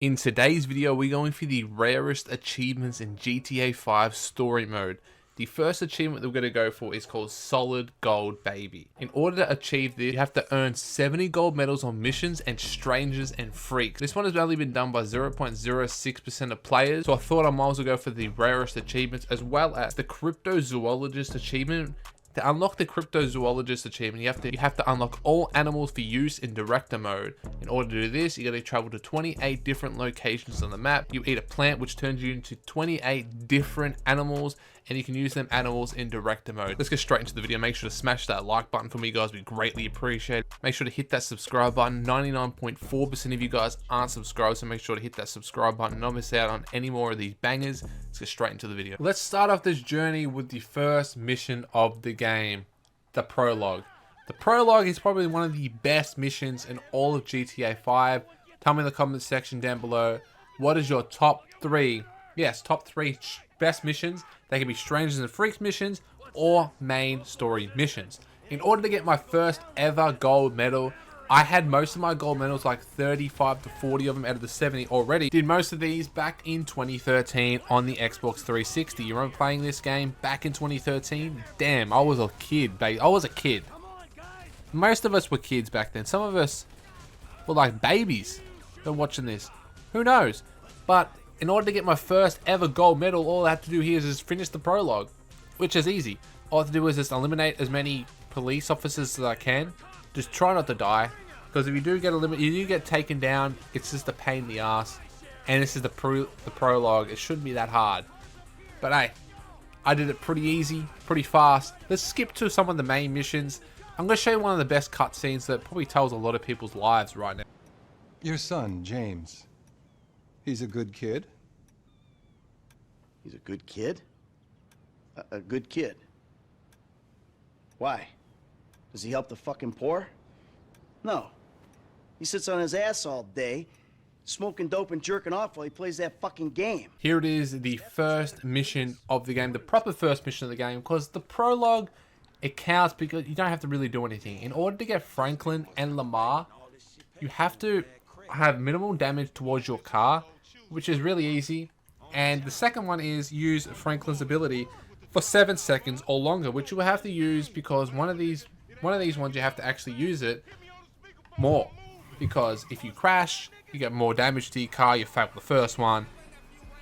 In today's video, we're going for the rarest achievements in GTA 5 story mode. The first achievement that we're going to go for is called Solid Gold Baby. In order to achieve this, you have to earn 70 gold medals on missions and strangers and freaks. This one has only been done by 0.06% of players, so I thought I might as well go for the rarest achievements as well as the cryptozoologist achievement. To unlock the cryptozoologist achievement, you have to unlock all animals for use in director mode. In order to do this, you got to travel to 28 different locations on the map. You eat a plant which turns you into 28 different animals, and you can use them animals in director mode. Let's get straight into the video. Make sure to smash that like button for me, guys. We greatly appreciate it. Make sure to hit that subscribe button. 99.4% of you guys aren't subscribed, so make sure to hit that subscribe button. Not miss out on any more of these bangers. Let's get straight into the video. Let's start off this journey with the first mission of the game, the prologue. The prologue is probably one of the best missions in all of GTA 5. Tell me in the comments section down below, what is your top three, yes, top three best missions? They can be strangers and freaks missions or main story missions. In order to get my first ever gold medal, I had most of my gold medals, like 35 to 40 of them out of the 70 already. Did most of these back in 2013 on the Xbox 360. You remember playing this game back in 2013? Damn, I was a kid, baby. I was a kid. Most of us were kids back then. Some of us were like babies that were watching this. Who knows? But in order to get my first ever gold medal, all I have to do here is just finish the prologue, which is easy. All I have to do is just eliminate as many police officers as I can. Just try not to die, because if you do get taken down, it's just a pain in the ass. And this is the prologue. It shouldn't be that hard. But hey, I did it pretty easy, pretty fast. Let's skip to some of the main missions. I'm going to show you one of the best cutscenes that probably tells a lot of people's lives right now. Your son, James. He's a good kid. He's a good kid? A good kid? Why? Does he help the fucking poor? No. He sits on his ass all day, smoking dope and jerking off while he plays that fucking game. Here it is, the first mission of the game, the proper first mission of the game, because the prologue, it counts because you don't have to really do anything. In order to get Franklin and Lamar, you have to have minimal damage towards your car, which is really easy. And the second one is use Franklin's ability for 7 seconds or longer, which you will have to use because one of these ones you have to actually use it more, because if you crash, you get more damage to your car. You failed the first one.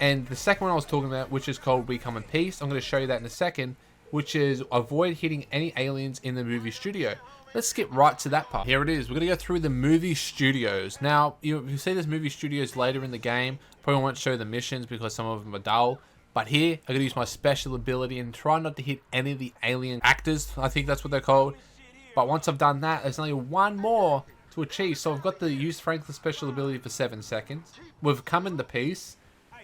And the second one I was talking about, which is called We Come in Peace, I'm going to show you that in a second, which is avoid hitting any aliens in the movie studio. Let's skip right to that part. Here it is. We're going to go through the movie studios. Now, you see there's movie studios later in the game. Probably won't show the missions because some of them are dull. But here, I'm going to use my special ability and try not to hit any of the alien actors. I think that's what they're called. But once I've done that, there's only one more to achieve. So I've got to use Franklin's special ability for 7 seconds. We've come into peace.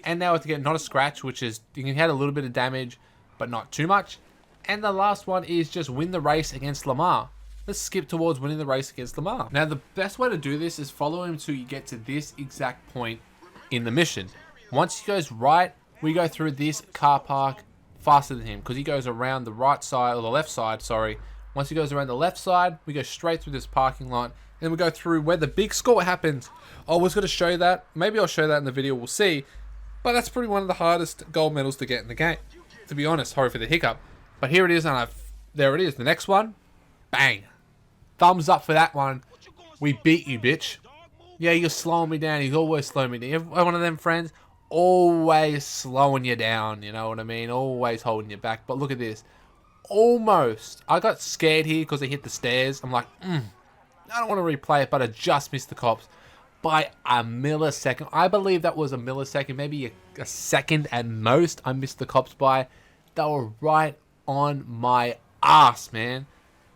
And now I have to get not a scratch, which is, you can hit a little bit of damage, but not too much. And the last one is just win the race against Lamar. Let's skip towards winning the race against Lamar. Now, the best way to do this is follow him till you get to this exact point in the mission. Once he goes right, we go through this car park faster than him because he goes around the right side, or the left side, sorry. Once he goes around the left side, we go straight through this parking lot, and we go through where the big score happens. I was going to show that. Maybe I'll show that in the video, we'll see. But that's probably one of the hardest gold medals to get in the game. To be honest, sorry for the hiccup. But here it is, and there it is. The next one, bang. Thumbs up for that one. We beat you, bitch. Yeah, you're slowing me down. He's always slowing me down. Every one of them friends, always slowing you down. You know what I mean? Always holding you back. But look at this. Almost. I got scared here because they hit the stairs. I'm like, I don't want to replay it, but I just missed the cops by a millisecond. I believe that was a millisecond, maybe a second at most. I missed the cops by. They were right on my ass, man.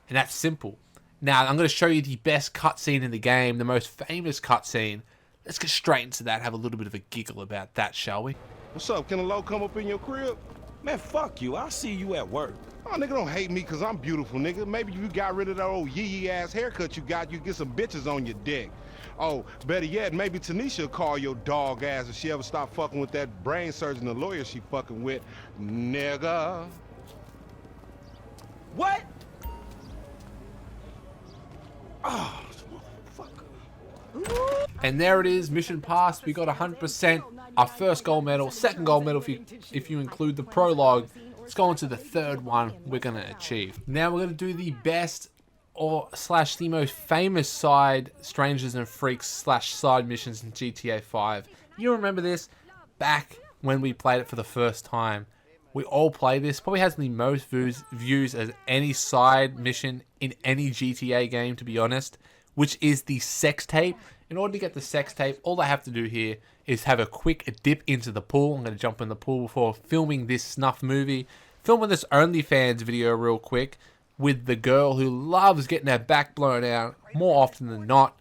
And that's simple. Now, I'm going to show you the best cutscene in the game, the most famous cutscene. Let's get straight into that, have a little bit of a giggle about that, shall we? What's up? Can a low come up in your crib? Man, fuck you. I'll see you at work. Oh, nigga, don't hate me because I'm beautiful, nigga. Maybe if you got rid of that old yee-yee ass haircut you got, you get some bitches on your dick. Oh, better yet, maybe Tanisha will call your dog ass if she ever stop fucking with that brain surgeon, the lawyer she fucking with, nigga. What? Oh, And there it is, mission passed. We got 100%. Our first gold medal, second gold medal if you include the prologue. Let's go on to the third one we're going to achieve. Now we're going to do the best or slash the most famous side strangers and freaks slash side missions in GTA 5. You remember this back when we played it for the first time. We all play this. Probably has the most views as any side mission in any GTA game, to be honest, which is the sex tape. In order to get the sex tape, all I have to do here is have a quick dip into the pool. I'm going to jump in the pool before filming this snuff movie. Filming this OnlyFans video real quick with the girl who loves getting her back blown out more often than not.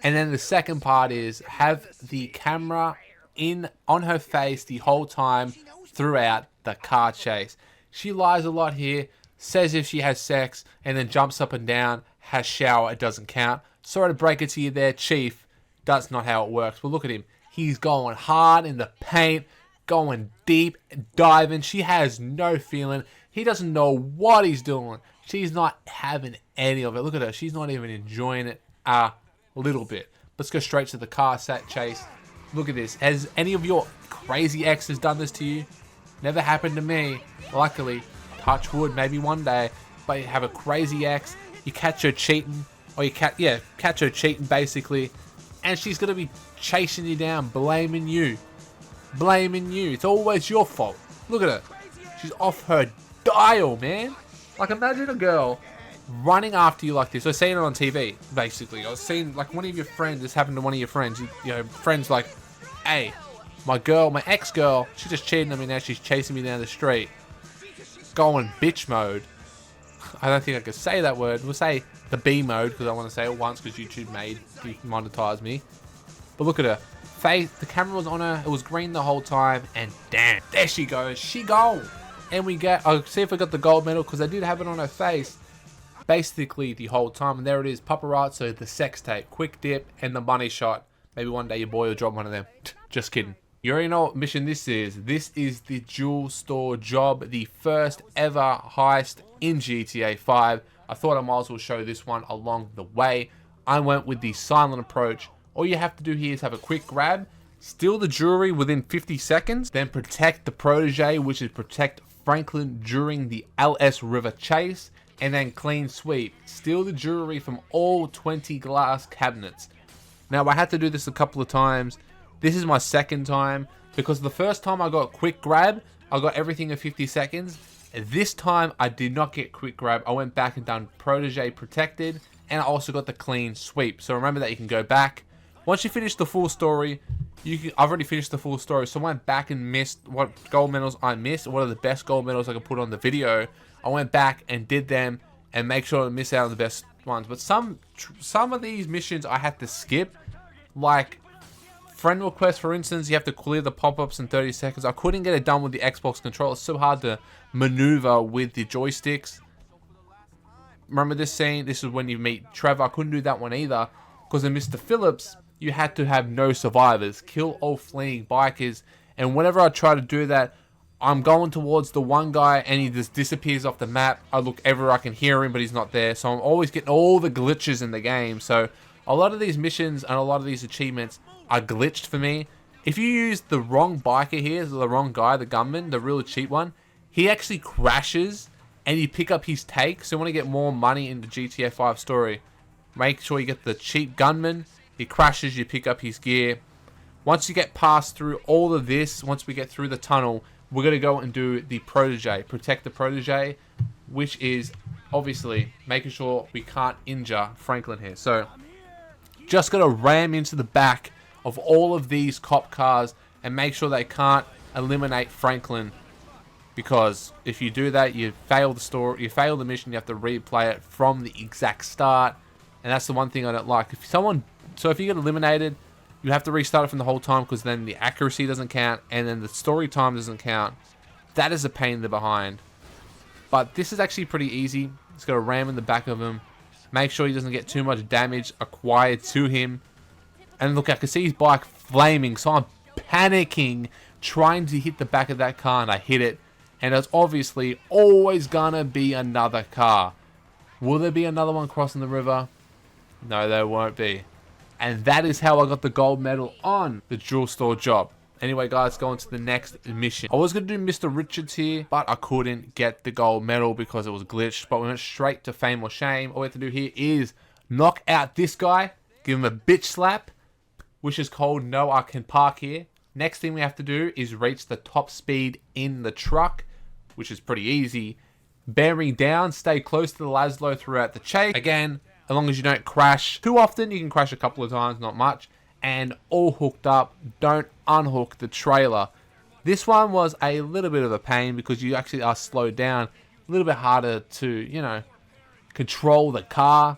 And then the second part is have the camera on her face the whole time throughout the car chase. She lies a lot here, says if she has sex, and then jumps up and down, has shower, it doesn't count. Sorry to break it to you there, Chief. That's not how it works. But look at him. He's going hard in the paint, going deep, diving. She has no feeling. He doesn't know what he's doing. She's not having any of it. Look at her. She's not even enjoying it a little bit. Let's go straight to the car chase. Look at this. Has any of your crazy exes done this to you? Never happened to me. Luckily. Touch wood, maybe one day. But you have a crazy ex. You catch her cheating. Or you catch her cheating basically. And she's going to be chasing you down. Blaming you. Blaming you. It's always your fault. Look at her. She's off her dial, man. Like, imagine a girl running after you like this. I was seeing it on TV, basically. I was seeing, like, one of your friends, this happened to one of your friends. You know, friends like, hey, my ex-girl, she just cheated on me, now she's chasing me down the street. Going bitch mode. I don't think I could say that word. We'll say the B mode, because I want to say it once, because YouTube demonetized me. But look at her. Face, the camera was on her, it was green the whole time, and damn, there she goes. She gone. And we get, I'll see if I got the gold medal, because I did have it on her face basically the whole time. And there it is, paparazzo, the sex tape, quick dip, and the money shot. Maybe one day your boy will drop one of them. Just kidding. You already know what mission this is. This is the jewel store job, the first ever heist in GTA 5. I thought I might as well show this one along the way. I went with the silent approach. All you have to do here is have a quick grab, steal the jewelry within 50 seconds, then protect the protege, which is protect Franklin during the LS River chase, and then clean sweep. Steal the jewelry from all 20 glass cabinets. Now, I had to do this a couple of times. This is my second time, because the first time I got quick grab, I got everything in 50 seconds. This time, I did not get quick grab. I went back and done Protégé Protected, and I also got the clean sweep. So remember that you can go back. Once you finish the full story, I've already finished the full story, so I went back and missed what gold medals I missed, what are the best gold medals I could put on the video. I went back and did them and make sure to miss out on the best ones. But some of these missions I had to skip, like friend request, for instance. You have to clear the pop-ups in 30 seconds. I couldn't get it done with the Xbox controller. It's so hard to maneuver with the joysticks. Remember this scene? This is when you meet Trevor. I couldn't do that one either, because in Mr. Phillips, you had to have no survivors, kill all fleeing bikers, and whenever I try to do that, I'm going towards the one guy and he just disappears off the map. I look everywhere, I can hear him, but he's not there, so I'm always getting all the glitches in the game. So a lot of these missions and a lot of these achievements are glitched for me. If you use the wrong biker here, the wrong guy, the gunman, the real cheap one, he actually crashes and you pick up his take. So you want to get more money in the GTA 5 story, make sure you get the cheap gunman. He crashes, you pick up his gear. Once you get past through all of this, once we get through the tunnel, we're going to go and do the protege, protect the protege, which is obviously making sure we can't injure Franklin here. So just got to ram into the back of all of these cop cars and make sure they can't eliminate Franklin, because if you do that, you fail the story, you fail the mission, you have to replay it from the exact start. And that's the one thing I don't like. If you get eliminated, you have to restart it from the whole time, because then the accuracy doesn't count and then the story time doesn't count. That is a pain in the behind. But this is actually pretty easy. Just got to ram in the back of him. Make sure he doesn't get too much damage acquired to him. And look, I can see his bike flaming, so I'm panicking, trying to hit the back of that car, and I hit it. And there's obviously always gonna be another car. Will there be another one crossing the river? No, there won't be. And that is how I got the gold medal on the jewel store job. Anyway, guys, going to the next mission. I was going to do Mr. Richards here, but I couldn't get the gold medal because it was glitched. But we went straight to fame or shame. All we have to do here is knock out this guy, give him a bitch slap, which is called No, I Can Park Here. Next thing we have to do is reach the top speed in the truck, which is pretty easy. Bearing down, stay close to the Lazlow throughout the chase. Again, as long as you don't crash too often, you can crash a couple of times, not much. And all hooked up, don't unhook the trailer. This one was a little bit of a pain because you actually are slowed down. A little bit harder to, you know, control the car.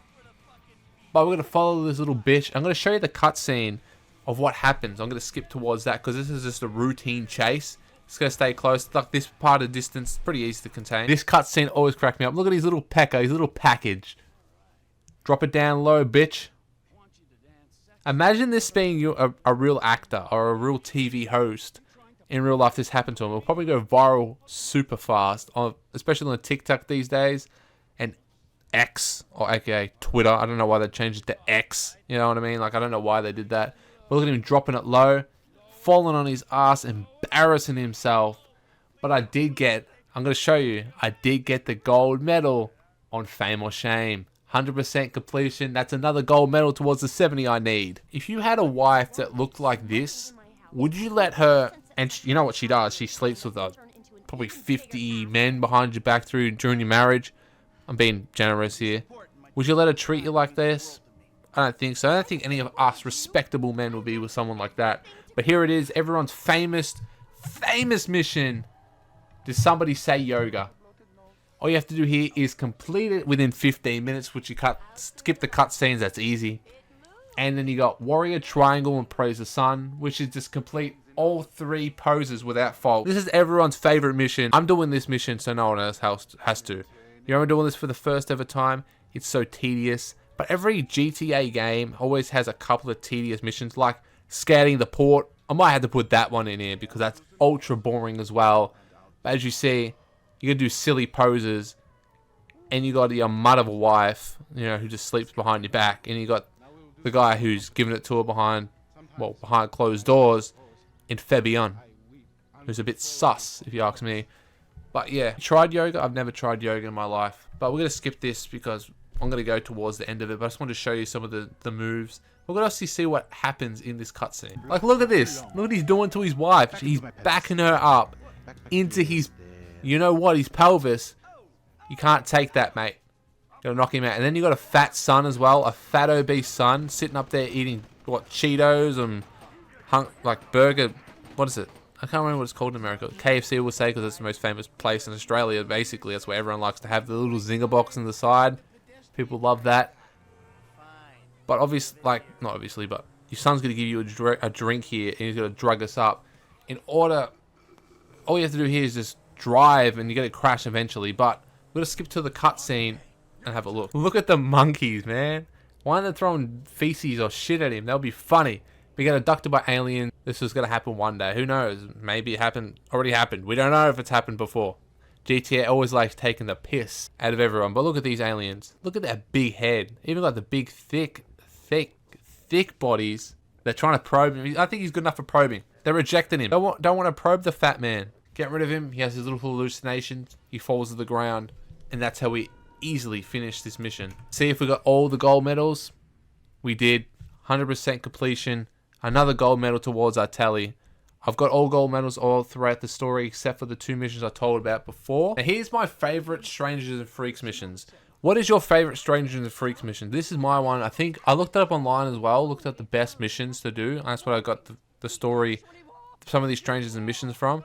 But we're going to follow this little bitch. I'm going to show you the cutscene of what happens. I'm going to skip towards that because this is just a routine chase. It's going to stay close. Like this part of distance, pretty easy to contain. This cutscene always cracked me up. Look at his little pecker, his little package. Drop it down low, bitch. Imagine this being a real actor or a real TV host. In real life, this happened to him. It'll probably go viral super fast, especially on TikTok these days. And X, or aka Twitter. I don't know why they changed it to X. You know what I mean? Like, I don't know why they did that. But look at him dropping it low, falling on his ass, embarrassing himself. But I did get, I'm going to show you, I did get the gold medal on Fame or Shame. 100% completion. That's another gold medal towards the 70 I need. If you had a wife that looked like this, would you let her, and you know what she does, she sleeps with probably 50 men behind your back during your marriage. I'm being generous here. Would you let her treat you like this? I don't think so. I don't think any of us respectable men will be with someone like that. But here it is, everyone's famous mission. Did somebody say yoga? All you have to do here is complete it within 15 minutes, which you skip the cutscenes, that's easy. And then you got Warrior Triangle and Praise the Sun, which is just complete all 3 poses without fault. This is everyone's favorite mission. I'm doing this mission so no one else has to. You know, I'm doing this for the first ever time. It's so tedious. But every GTA game always has a couple of tedious missions, like scouting the port. I might have to put that one in here because that's ultra boring as well. But as you see, you gotta do silly poses, and you got your mud of a wife, you know, who just sleeps behind your back, and you got the guy who's giving it to her behind closed doors in Fabian, who's a bit sus, if you ask me. But yeah, tried yoga? I've never tried yoga in my life. But we're gonna skip this because I'm gonna go towards the end of it. But I just want to show you some of the moves. We're gonna actually see what happens in this cutscene. Like, look at this. Look what he's doing to his wife. He's backing her up into his, you know what, his pelvis. You can't take that, mate. Gotta knock him out. And then you got a fat son as well, a fat obese son sitting up there eating what, Cheetos and like burger. What is it? I can't remember what it's called in America. KFC will say because it's the most famous place in Australia. Basically, that's where everyone likes to have the little zinger box on the side. People love that. But obviously, like, not obviously, but your son's gonna give you a drink here, and he's gonna drug us up. In order, all you have to do here is just drive, and you're gonna crash eventually. But we're gonna skip to the cutscene and have a look. Look at the monkeys, man. Why aren't they throwing feces or shit at him? That would be funny. We get abducted by aliens. This is gonna happen one day. Who knows? Maybe it happened. Already happened. We don't know if it's happened before. GTA always likes taking the piss out of everyone. But look at these aliens. Look at that big head. Even got the big, thick bodies. They're trying to probe him. I think he's good enough for probing. They're rejecting him. Don't want to probe the fat man. Get rid of him. He has his little hallucinations. He falls to the ground. And that's how we easily finish this mission. See if we got all the gold medals. We did. 100% completion. Another gold medal towards our tally. I've got all gold medals all throughout the story except for the 2 missions I told about before. Now here's my favorite Strangers and Freaks missions. What is your favorite Strangers and Freaks mission? This is my one. I think I looked it up online as well. Looked at the best missions to do. That's what I got the story, some of these Strangers and missions from,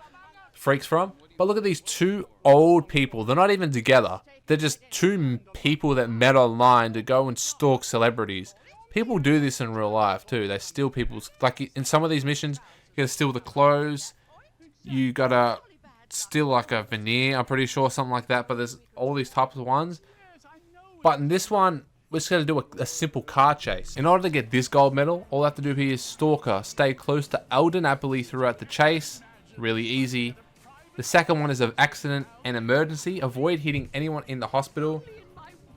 Freaks from. But look at these 2 old people. They're not even together. They're just 2 people that met online to go and stalk celebrities. People do this in real life too. They steal people's, like in some of these missions, you gotta steal the clothes. You gotta steal like a veneer, I'm pretty sure, something like that. But there's all these types of ones. But in this one, we're just gonna do a simple car chase. In order to get this gold medal, all I have to do here is stalker. Stay close to Elden Napoli throughout the chase. Really easy. The second one is of accident and emergency. Avoid hitting anyone in the hospital.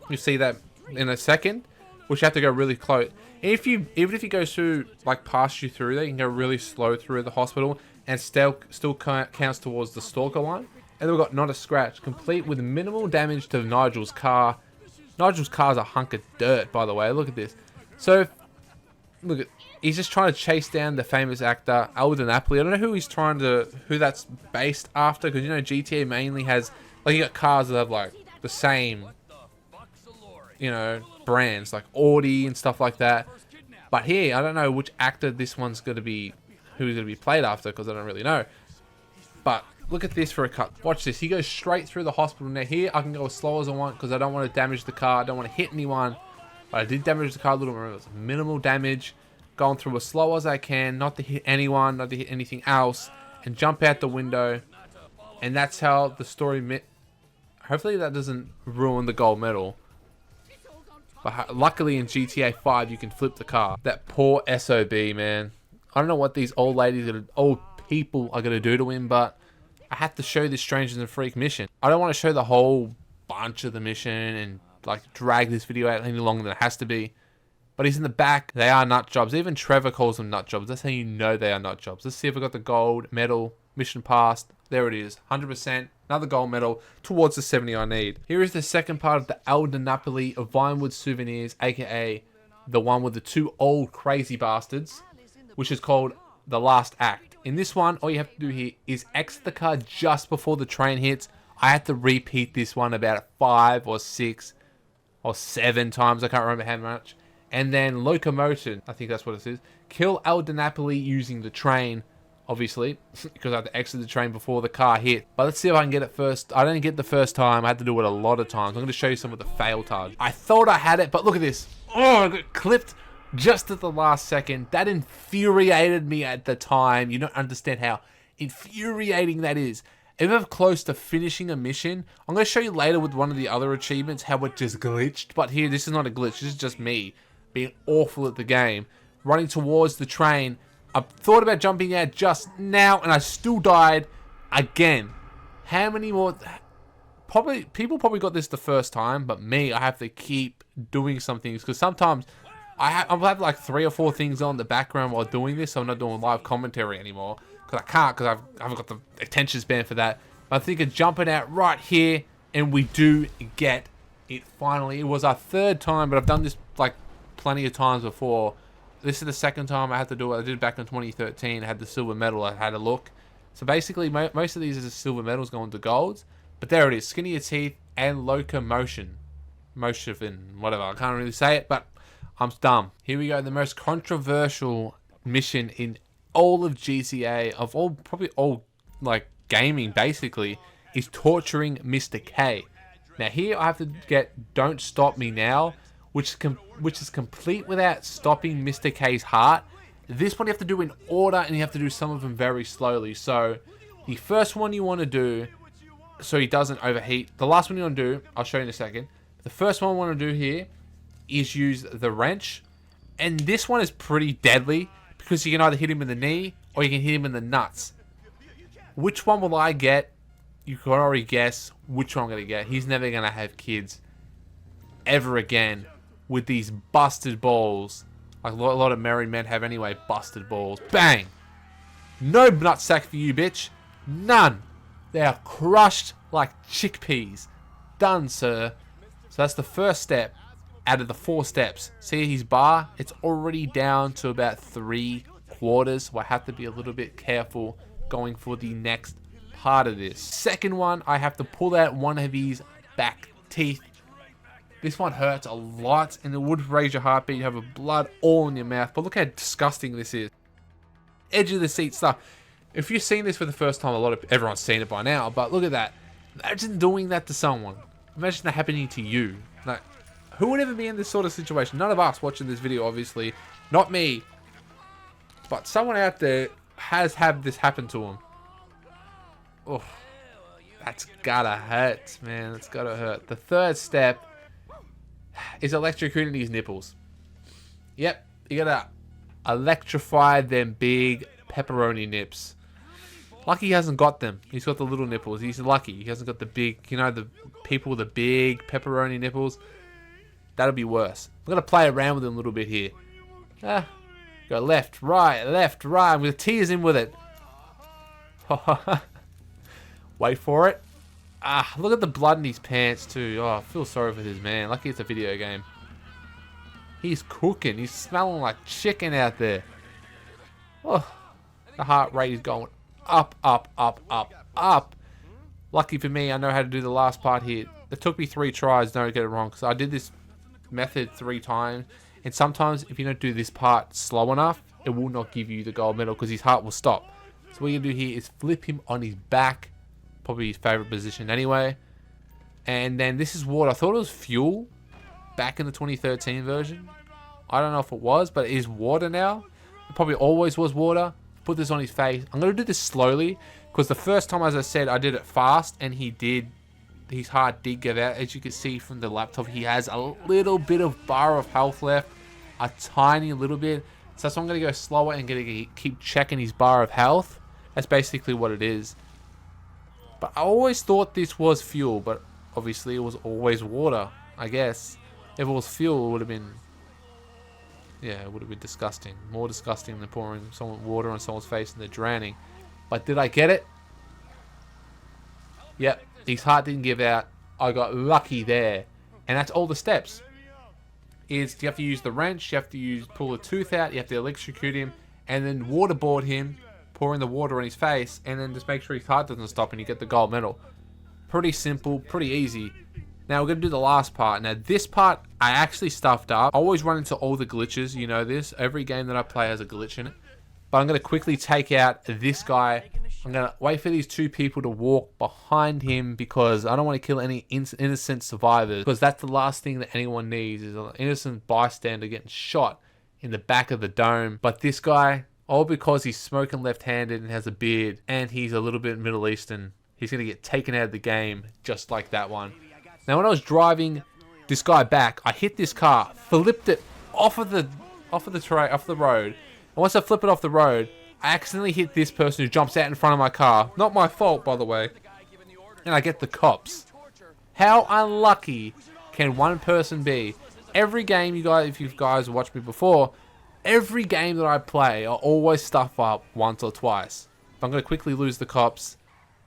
You'll see that in a second. which you have to go really close. Even if you go through, like, pass you through there, you can go really slow through the hospital, and still counts towards the stalker one. And then we've got not a scratch, complete with minimal damage to Nigel's car. Nigel's car's a hunk of dirt, by the way. Look at this. So, look at, he's just trying to chase down the famous actor Alden Napoli. I don't know who that's based after, because you know GTA mainly has, like, you got cars that have like the same, you know, brands like Audi and stuff like that. But here, I don't know which actor this one's gonna be, who's gonna be played after, because I don't really know. But look at this for a cut. Watch this. He goes straight through the hospital. Now here, I can go as slow as I want because I don't want to damage the car. I don't want to hit anyone. But I did damage the car a little bit. It was minimal damage. Going through as slow as I can, not to hit anyone, not to hit anything else, and jump out the window. And that's how the story. Hopefully that doesn't ruin the gold medal. But luckily in GTA 5 you can flip the car. That poor SOB, man. I don't know what these old people are gonna do to him, but I have to show this Strangers and Freak mission. I don't want to show the whole bunch of the mission and like drag this video out any longer than it has to be. But he's in the back. They are nut jobs. Even Trevor calls them nut jobs. That's how you know they are nut jobs. Let's see if I got the gold medal. Mission passed. There it is. 100%. Another gold medal towards the 70 I need. Here is the second part of the Alden Napoli of Vinewood Souvenirs, aka the one with the two old crazy bastards, which is called The Last Act. In this one, all you have to do here is exit the car just before the train hits. I had to repeat this one about 5 or 6 or 7 times. I can't remember how much. And then locomotion, I think that's what it is. Kill Alden Napoli using the train, obviously, because I had to exit the train before the car hit. But let's see if I can get it first. I didn't get it the first time. I had to do it a lot of times. I'm going to show you some of the fail targets. I thought I had it, but look at this. Oh, I got clipped just at the last second. That infuriated me at the time. You don't understand how infuriating that is. If I'm close to finishing a mission, I'm going to show you later with one of the other achievements how it just glitched. But here, this is not a glitch. This is just me being awful at the game. Running towards the train. I thought about jumping out just now, and I still died again. How many more? People probably got this the first time, but me, I have to keep doing some things because sometimes I'll have like 3 or 4 things on the background while doing this, so I'm not doing live commentary anymore. Because I can't, because I haven't got the attention span for that. But I think of jumping out right here, and we do get it finally. It was our 3rd time, but I've done this like plenty of times before. This is the 2nd time I had to do it. I did it back in 2013. I had the silver medal. I had a look. So basically, most of these are silver medals going to golds. But there it is. Skin of your teeth and locomotion. Motion, whatever. I can't really say it, but I'm dumb. Here we go. The most controversial mission in all of GTA, of all, probably all, like, gaming, basically, is torturing Mr. K. Now, here I have to get Don't Stop Me Now, which is complete without stopping Mr. K's heart. This one you have to do in order, and you have to do some of them very slowly. So, the first one you want to do, so he doesn't overheat. The last one you want to do, I'll show you in a second. The first one I want to do here is use the wrench. And this one is pretty deadly, because you can either hit him in the knee, or you can hit him in the nuts. Which one will I get? You can already guess which one I'm going to get. He's never going to have kids ever again with these busted balls. Like a lot of married men have anyway, busted balls. Bang! No nutsack for you, bitch. None. They are crushed like chickpeas. Done, sir. So that's the first step out of the 4 steps. See his bar? It's already down to about 3/4. So I have to be a little bit careful going for the next part of this. Second one, I have to pull out one of his back teeth. This one hurts a lot, and it would raise your heartbeat. You have a blood all in your mouth. But look how disgusting this is. Edge of the seat stuff. If you've seen this for the first time, everyone's seen it by now. But look at that. Imagine doing that to someone. Imagine that happening to you. Like, who would ever be in this sort of situation? None of us watching this video, obviously. Not me. But someone out there has had this happen to them. Oh, that's gotta hurt, man. That's gotta hurt. The third step is electrocuting his nipples. Yep, you gotta electrify them big pepperoni nips. Lucky he hasn't got them. He's got the little nipples. He's lucky. He hasn't got the big, you know, the people with the big pepperoni nipples. That'll be worse. I'm going to play around with him a little bit here. Go left, right. I'm going to tease him with it. Wait for it. Look at the blood in his pants too. Oh, I feel sorry for this man. Lucky it's a video game. He's cooking. He's smelling like chicken out there. Oh, the heart rate is going up, up, up, up, up. Lucky for me, I know how to do the last part here. It took me 3 tries, don't get it wrong, because I did this method 3 times. And sometimes, if you don't do this part slow enough, it will not give you the gold medal because his heart will stop. So what you're going to do here is flip him on his back. Probably his favorite position anyway. And then this is water. I thought it was fuel back in the 2013 version. I don't know if it was, but it is water now. It probably always was water. Put this on his face. I'm going to do this slowly because the first time, as I said, I did it fast and his heart did give out. As you can see from the laptop, he has a little bit of bar of health left. A tiny little bit. So I'm going to go slower and going to keep checking his bar of health. That's basically what it is. But I always thought this was fuel, but obviously it was always water, I guess. If it was fuel, it would have been... yeah, it would have been disgusting. More disgusting than pouring water on someone's face and they're drowning. But did I get it? Yep, his heart didn't give out. I got lucky there. And that's all the steps. You have to use the wrench, you have to pull the tooth out, you have to electrocute him, and then waterboard him, pouring the water on his face, and then just make sure his heart doesn't stop and you get the gold medal. Pretty simple, pretty easy. Now we're going to do the last part. Now this part I actually stuffed up. I always run into all the glitches, you know this. Every game that I play has a glitch in it. But I'm going to quickly take out this guy. I'm going to wait for these 2 people to walk behind him because I don't want to kill any innocent survivors. Because that's the last thing that anyone needs is an innocent bystander getting shot in the back of the dome. But this guy, all because he's smoking left-handed and has a beard and he's a little bit Middle Eastern, he's going to get taken out of the game just like that one. Now when I was driving this guy back, I hit this car, flipped it off of the road. And once I flip it off the road, I accidentally hit this person who jumps out in front of my car. Not my fault, by the way. And I get the cops. How unlucky can one person be? Every game, you guys, if you guys watched me before, every game that I play, I always stuff up once or twice. But I'm going to quickly lose the cops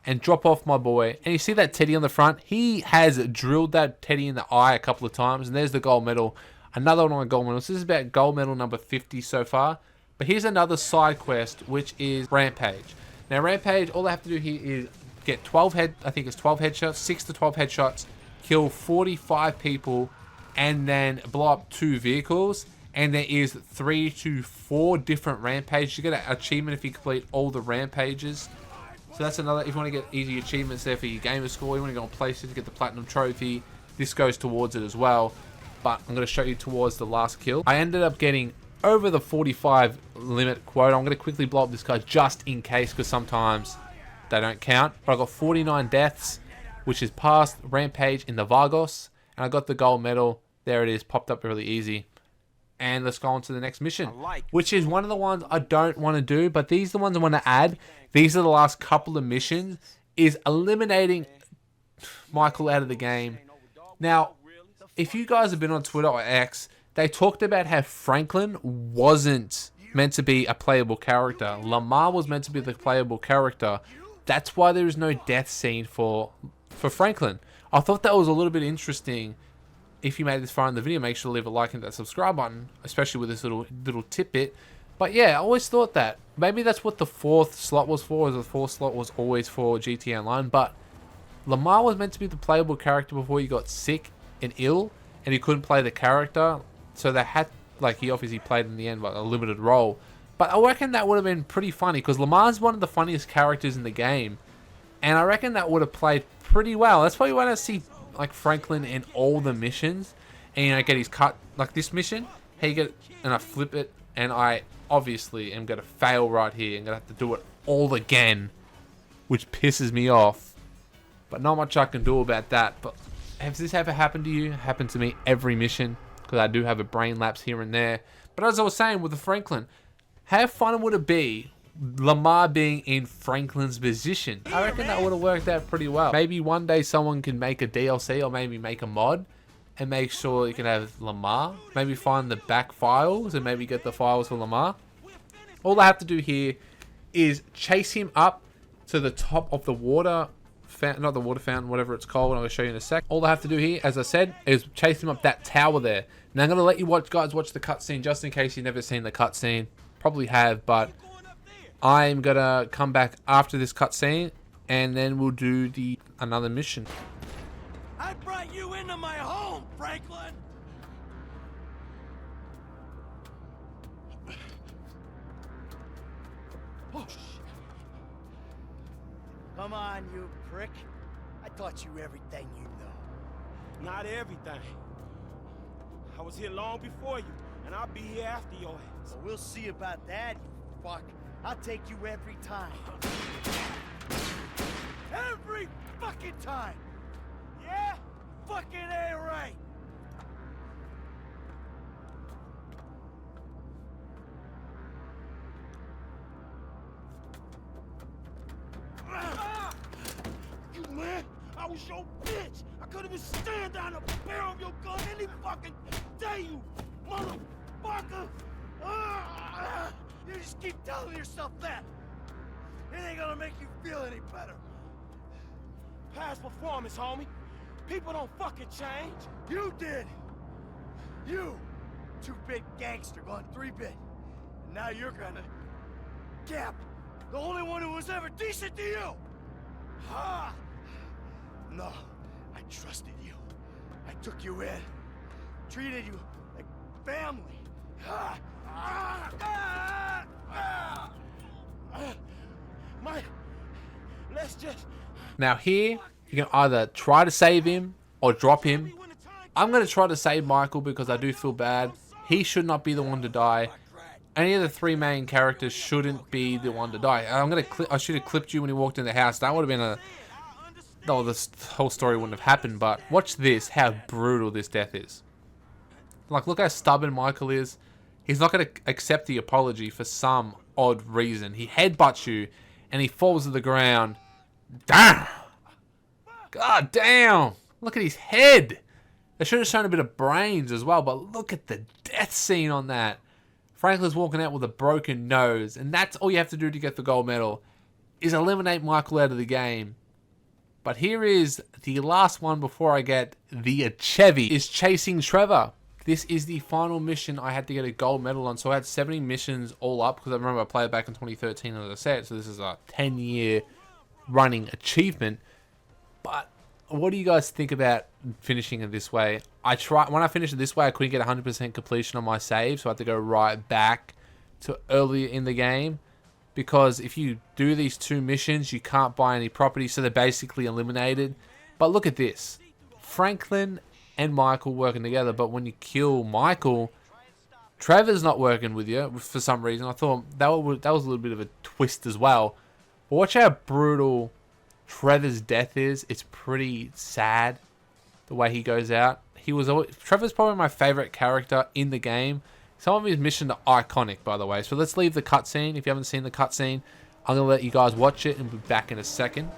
and drop off my boy. And you see that Teddy on the front? He has drilled that Teddy in the eye a couple of times. And there's the gold medal. Another one on gold medal. So this is about gold medal number 50 so far. But here's another side quest, which is Rampage. Now, Rampage, all I have to do here is get 12 headshots, 6 to 12 headshots, kill 45 people, and then blow up 2 vehicles. And there is 3 to 4 different rampages. You get an achievement if you complete all the rampages. So that's another, if you want to get easy achievements there for your gamer score, you want to go on places to get the platinum trophy, this goes towards it as well. But I'm going to show you towards the last kill. I ended up getting over the 45 limit quota. I'm going to quickly blow up this guy just in case, because sometimes they don't count. But I got 49 deaths, which is past Rampage in the Vargos. And I got the gold medal. There it is, popped up really easy. And let's go on to the next mission, which is one of the ones I don't want to do, but these are the ones I want to add. These are the last couple of missions, is eliminating Michael out of the game. Now, if you guys have been on Twitter or X, they talked about how Franklin wasn't meant to be a playable character. Lamar was meant to be the playable character. That's why there is no death scene for Franklin. I thought that was a little bit interesting. If you made this far in the video, make sure to leave a like and that subscribe button, especially with this little tidbit. But yeah, I always thought that. Maybe that's what the 4th slot was for, as the 4th slot was always for GTA Online. But Lamar was meant to be the playable character before he got sick and ill, and he couldn't play the character. So they had, like, he obviously played in the end, but a limited role. But I reckon that would have been pretty funny, because Lamar's one of the funniest characters in the game. And I reckon that would have played pretty well. That's why you want to see, like, Franklin in all the missions. And, you know, get his cut, like this mission. How you get, and I flip it, and I obviously am going to fail right here. I'm going to have to do it all again, which pisses me off. But not much I can do about that. But has this ever happened to you? Happened to me every mission, because I do have a brain lapse here and there. But as I was saying with the Franklin, how fun would it be Lamar being in Franklin's position? I reckon that would have worked out pretty well. Maybe one day someone can make a DLC or maybe make a mod and make sure you can have Lamar. Maybe find the back files and maybe get the files for Lamar. All I have to do here is chase him up to the top of the water fountain, not the water fountain, whatever it's called. I'm going to show you in a sec. All I have to do here, as I said, is chase him up that tower there. Now I'm going to let you guys watch the cutscene just in case you've never seen the cutscene. Probably have, but I'm going to come back after this cutscene and then we'll do another mission. I brought you into my home, Franklin! Oh, shit. Come on, you prick. I taught you everything you know. Not everything. I was here long before you, and I'll be here after your ass. Well, we'll see about that, you fuck. I'll take you every time. Every fucking time! Yeah? Fucking A right! You man, I was your bitch. I couldn't even stand down the barrel of your gun any fucking day, you motherfucker. You just keep telling yourself that. It ain't gonna make you feel any better. Past performance, homie. People don't fucking change. You did. You, 2-bit gangster gone 3-bit. And now you're gonna Gap, the only one who was ever decent to you. Ha! No, I trusted you. I took you in, treated you like family. Mike, let's just... Now here, you can either try to save him or drop him. I'm going to try to save Michael because I do feel bad. He should not be the one to die. Any of the 3 main characters shouldn't be the one to die. I should have clipped you when he walked in the house. That would have been a... No, this whole story wouldn't have happened, but watch this, how brutal this death is. Like, look how stubborn Michael is. He's not going to accept the apology for some odd reason. He headbutts you, and he falls to the ground. Damn! God damn! Look at his head! They should have shown a bit of brains as well, but look at the death scene on that. Franklin's walking out with a broken nose, and that's all you have to do to get the gold medal, is eliminate Michael out of the game. But here is the last one before I get the Chevy, is chasing Trevor. This is the final mission I had to get a gold medal on, so I had 70 missions all up, because I remember I played it back in 2013, as I said, so this is a 10-year running achievement. But what do you guys think about finishing it this way? When I finished it this way, I couldn't get 100% completion on my save, so I had to go right back to earlier in the game. Because if you do these 2 missions, you can't buy any properties, so they're basically eliminated. But look at this. Franklin and Michael working together, but when you kill Michael, Trevor's not working with you for some reason. I thought that was a little bit of a twist as well. But watch how brutal Trevor's death is. It's pretty sad the way he goes out. Trevor's probably my favorite character in the game. Some of his missions are iconic, by the way. So let's leave the cutscene. If you haven't seen the cutscene, I'm going to let you guys watch it and be back in a second.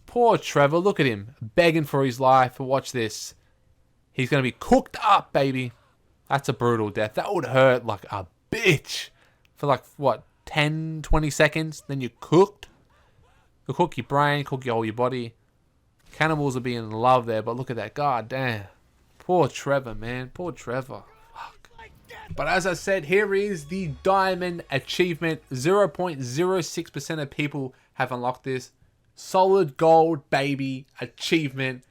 Poor Trevor, look at him, begging for his life. Watch this. He's going to be cooked up, baby. That's a brutal death. That would hurt like a bitch. For like, what, 10, 20 seconds? Then you're cooked. You'll cook your brain, cook your whole body. Cannibals will be in love there, but look at that. God damn. Poor Trevor, man. Poor Trevor. Fuck. But as I said, here is the diamond achievement. 0.06% of people have unlocked this. Solid gold, baby, achievement.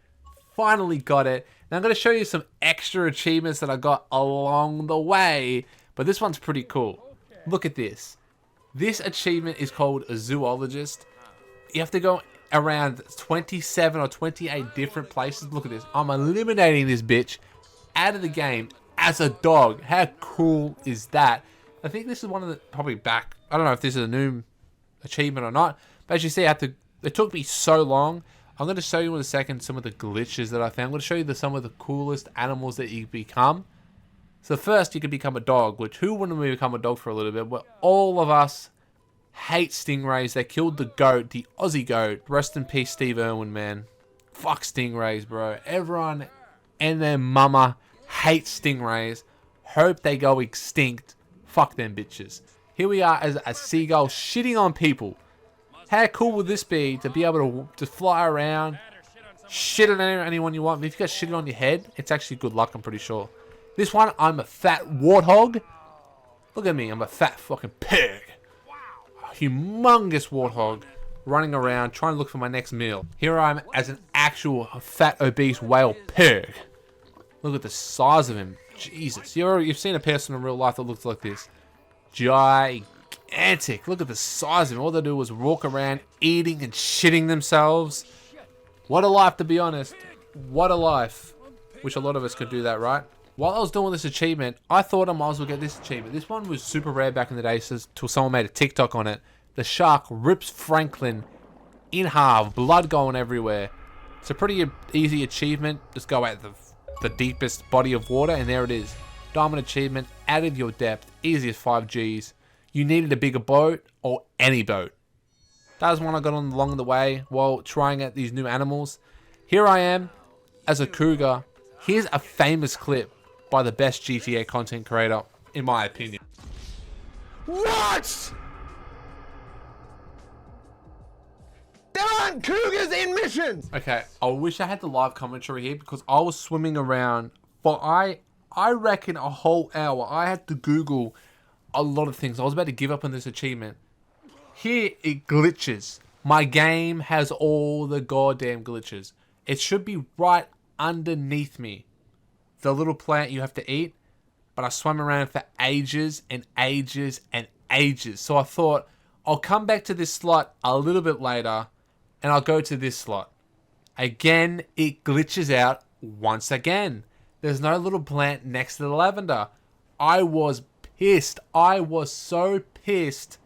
Finally got it. Now I'm going to show you some extra achievements that I got along the way. But this one's pretty cool. Look at this. This achievement is called a zoologist. You have to go around 27 or 28 different places. Look at this. I'm eliminating this bitch out of the game as a dog. How cool is that? I think this is one of the, probably back, I don't know if this is a new achievement or not, but as you see, it took me so long. I'm going to show you in a second some of the glitches that I found. I'm going to show you some of the coolest animals that you become. So first, you can become a dog, which who wouldn't become a dog for a little bit? But all of us hate stingrays. They killed the goat, the Aussie goat. Rest in peace, Steve Irwin, man. Fuck stingrays, bro. Everyone and their mama hates stingrays. Hope they go extinct. Fuck them bitches. Here we are as a seagull shitting on people. How cool would this be to be able to fly around, shit on anyone you want? If you got shit on your head, it's actually good luck, I'm pretty sure. This one, I'm a fat warthog. Look at me, I'm a fat fucking pig. A humongous warthog running around trying to look for my next meal. Here I am as an actual fat obese whale pig. Look at the size of him. Jesus. You've seen a person in real life that looks like this. Gigantic. Look at the size of him. All they do is walk around eating and shitting themselves. What a life, to be honest. What a life. Wish a lot of us could do that, right? While I was doing this achievement, I thought I might as well get this achievement. This one was super rare back in the day, till someone made a TikTok on it. The shark rips Franklin in half, blood going everywhere. It's a pretty easy achievement. Just go at the deepest body of water, and there it is. Diamond achievement, out of your depth, easy as 5 Gs. You needed a bigger boat, or any boat. That was one I got on along the way while trying out these new animals. Here I am, as a cougar. Here's a famous clip by the best GTA content creator, in my opinion. What? There aren't cougars in missions! Okay, I wish I had the live commentary here because I was swimming around for I reckon a whole hour. I had to Google a lot of things. I was about to give up on this achievement. Here it glitches. My game has all the goddamn glitches. It should be right underneath me. The little plant you have to eat. But I swam around for ages and ages and ages. So I thought, I'll come back to this slot a little bit later. And I'll go to this slot. Again, it glitches out once again. There's no little plant next to the lavender. I was pissed. I was so pissed.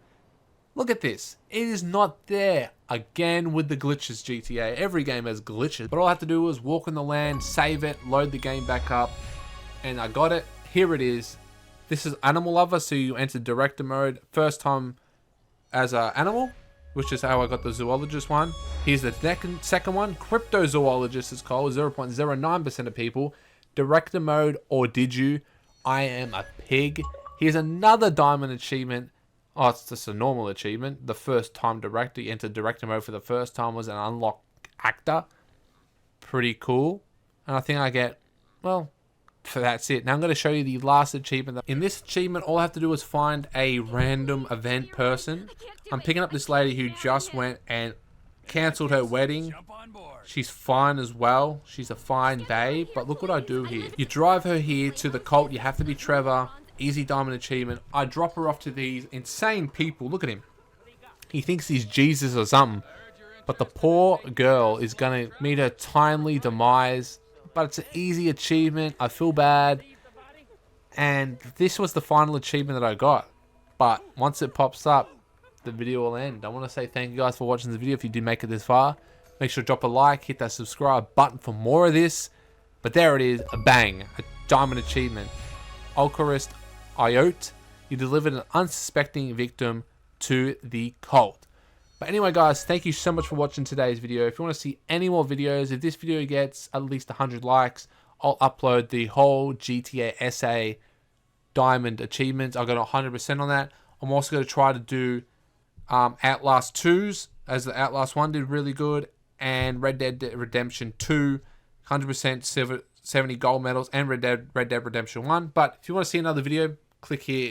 Look at this. It is not there. Again with the glitches, GTA. Every game has glitches. But all I have to do is walk on the land, save it, load the game back up. And I got it. Here it is. This is Animal Lover. So you enter director mode. First time as an animal, which is how I got the zoologist one. Here's the second one. Cryptozoologist is called. 0.09% of people. Director mode, or did you? I am a pig. Here's another diamond achievement. Oh, it's just a normal achievement. The first time director. You entered director mode for the first time was an unlocked actor. Pretty cool. And I think I get, well, that's it. Now I'm going to show you the last achievement. In this achievement, all I have to do is find a random event person. I'm picking up this lady who just went and cancelled her wedding. She's fine as well. She's a fine babe. But look what I do here. You drive her here to the cult. You have to be Trevor. Easy diamond achievement. I drop her off to these insane people. Look at him. He thinks he's Jesus or something. But the poor girl is going to meet her timely demise. But it's an easy achievement. I feel bad. And this was the final achievement that I got. But once it pops up, the video will end. I want to say thank you guys for watching this video. If you did make it this far, make sure to drop a like, hit that subscribe button for more of this. But there it is, a bang, a diamond achievement. Alchemist Iote, you delivered an unsuspecting victim to the cult. But anyway guys, thank you so much for watching today's video. If you want to see any more videos, if this video gets at least 100 likes, I'll upload the whole GTA SA diamond achievements. I got 100% on that. I'm also going to try to do Outlast 2s, as the Outlast 1 did really good, and Red Dead Redemption 2, 100% 70 gold medals, and Red Dead Redemption 1. But if you want to see another video, click here